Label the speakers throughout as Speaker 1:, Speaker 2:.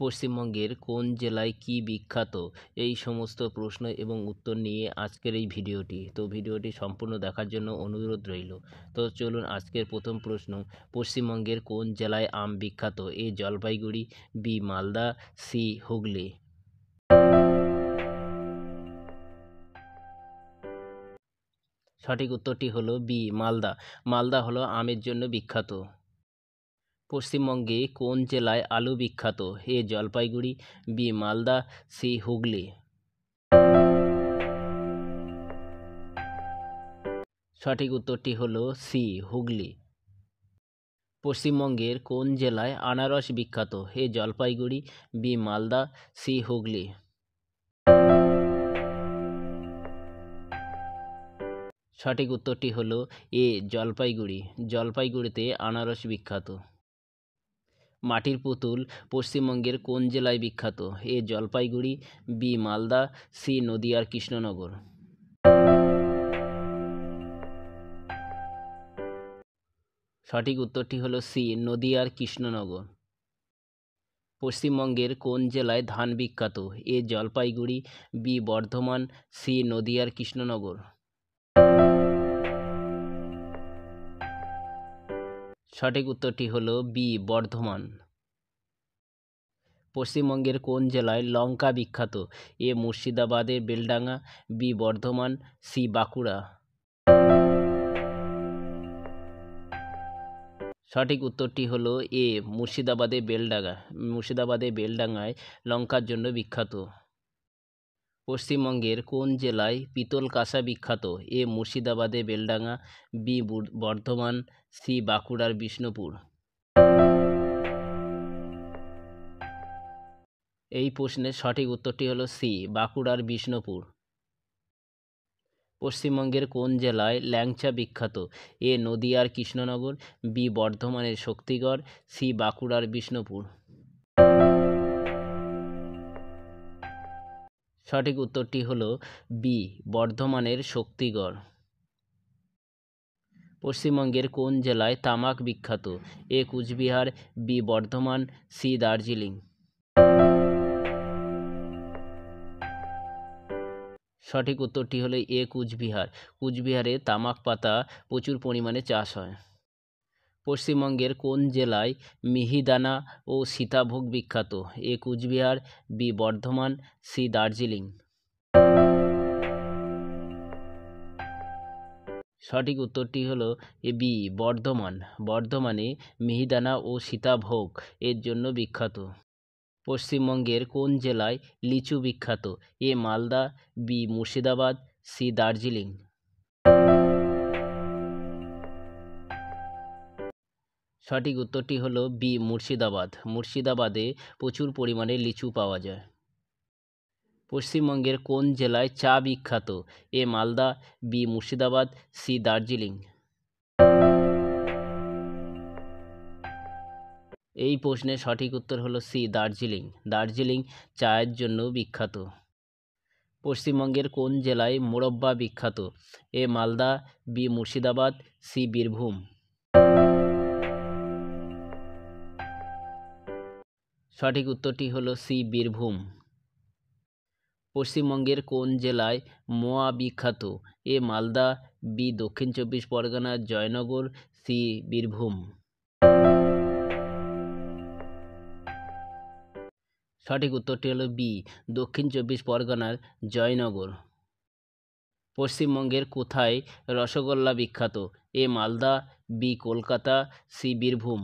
Speaker 1: পশ্চিমবঙ্গের কোন জেলায় কী বিখ্যাত? এই সমস্ত প্রশ্ন এবং উত্তর নিয়ে আজকের এই ভিডিওটি। তো ভিডিওটি সম্পূর্ণ দেখার জন্য অনুরোধ রইল। তো চলুন আজকের প্রথম প্রশ্ন, পশ্চিমবঙ্গের কোন জেলায় আম বিখ্যাত? এ জলপাইগুড়ি, বি মালদা, সি হুগলি। সঠিক উত্তরটি হলো বি মালদা। মালদা হলো আমের জন্য বিখ্যাত। পশ্চিমবঙ্গে কোন জেলায় আলু বিখ্যাত? এ জলপাইগুড়ি, বি মালদা, সি হুগলি। সঠিক উত্তরটি হলো সি হুগলি। পশ্চিমবঙ্গের কোন জেলায় আনারস বিখ্যাত? এ জলপাইগুড়ি, বি মালদা, সি হুগলি। সঠিক উত্তরটি হলো এ জলপাইগুড়ি। জলপাইগুড়িতে আনারস বিখ্যাত। মাটির পুতুল পশ্চিমবঙ্গের কোন জেলায় বিখ্যাত? এ জলপাইগুড়ি, বি মালদা, সি নদিয়ার কৃষ্ণনগর। সঠিক উত্তরটি হলো সি নদিয়ার কৃষ্ণনগর। পশ্চিমবঙ্গের কোন জেলায় ধান বিখ্যাত? এ জলপাইগুড়ি, বি বর্ধমান, সি নদিয়ার কৃষ্ণনগর। সঠিক উত্তরটি হলো বি বর্ধমান। পশ্চিমবঙ্গের কোন জেলায় লঙ্কা বিখ্যাত? এ মুর্শিদাবাদের বেলডাঙ্গা, বি বর্ধমান, সি বাঁকুড়া। সঠিক উত্তরটি হলো এ মুর্শিদাবাদের বেলডাঙ্গা। মুর্শিদাবাদের বেলডাঙ্গায় লঙ্কার জন্য বিখ্যাত। পশ্চিমবঙ্গের কোন জেলায় পিতল কাঁসা বিখ্যাত? এ মুর্শিদাবাদের বেলডাঙ্গা, বি বর্ধমান, সি বাঁকুড়ার বিষ্ণুপুর। এই প্রশ্নের সঠিক উত্তরটি হলো সি বাঁকুড়ার বিষ্ণুপুর। পশ্চিমবঙ্গের কোন জেলায় ল্যাংচা বিখ্যাত? এ নদিয়ার কৃষ্ণনগর, বি বর্ধমানের শক্তিগড়, সি বাঁকুড়ার বিষ্ণুপুর। সঠিক উত্তরটি হলো বি বর্ধমানের শক্তিগড়। পশ্চিমবঙ্গের কোন জেলায় তামাক বিখ্যাত? এ কুচবিহার, বি বর্ধমান, সি দার্জিলিং। সঠিক উত্তরটি হলো এ কুচবিহার। কুচবিহারে তামাক পাতা প্রচুর পরিমাণে চাষ হয়। পশ্চিমবঙ্গের কোন জেলায় মিহিদানা ও সীতাভোগ বিখ্যাত? এ কুচবিহার, বি বর্ধমান, সি দার্জিলিং। সঠিক উত্তরটি হলো এ বি বর্ধমান। বর্ধমানে মিহিদানা ও সীতাভোগ এর জন্য বিখ্যাত। পশ্চিমবঙ্গের কোন জেলায় লিচু বিখ্যাত? এ মালদা, বি মুর্শিদাবাদ, সি দার্জিলিং। সঠিক উত্তরটি হলো বি মুর্শিদাবাদ। মুর্শিদাবাদে প্রচুর পরিমাণে লিচু পাওয়া যায়। পশ্চিমবঙ্গের কোন জেলায় চা বিখ্যাত? এ মালদা, বি মুর্শিদাবাদ, সি দার্জিলিং। এই প্রশ্নের সঠিক উত্তর হলো সি দার্জিলিং। দার্জিলিং চায়ের জন্য বিখ্যাত। পশ্চিমবঙ্গের কোন জেলায় মোরব্বা বিখ্যাত? এ মালদা, বি মুর্শিদাবাদ, সি বীরভূম। সঠিক উত্তরটি হলো সি বীরভূম। পশ্চিমবঙ্গের কোন জেলায় মোয়া বিখ্যাত? এ মালদা, বি দক্ষিণ চব্বিশ পরগনা, জয়নগর, সি বীরভূম। সঠিক উত্তরটি হলো বি দক্ষিণ চব্বিশ পরগনার জয়নগর। পশ্চিমবঙ্গের কোথায় রসগোল্লা বিখ্যাত? এ মালদা, বি কলকাতা, সি বীরভূম।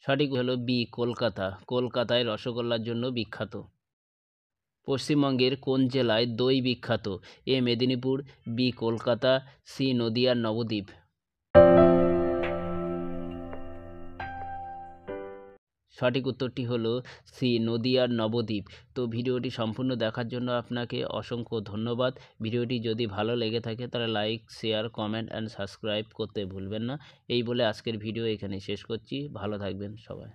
Speaker 1: সঠিক হলো বি কলকাতা। কলকাতায় রসগোল্লার জন্য বিখ্যাত। পশ্চিমবঙ্গের কোন জেলায় দই বিখ্যাত? এ মেদিনীপুর, বি কলকাতা, সি নদিয়ার নবদ্বীপ। সঠিক উত্তরটি হলো সি নদিয়ার নবদ্বীপ। তো ভিডিওটি সম্পূর্ণ দেখার জন্য আপনাকে অসংখ্য ধন্যবাদ। ভিডিওটি যদি ভালো লেগে থাকে তাহলে like, share, comment and subscribe করতে ভুলবেন না। এই বলে আজকের ভিডিও এখানে শেষ করছি। ভালো থাকবেন সবাই।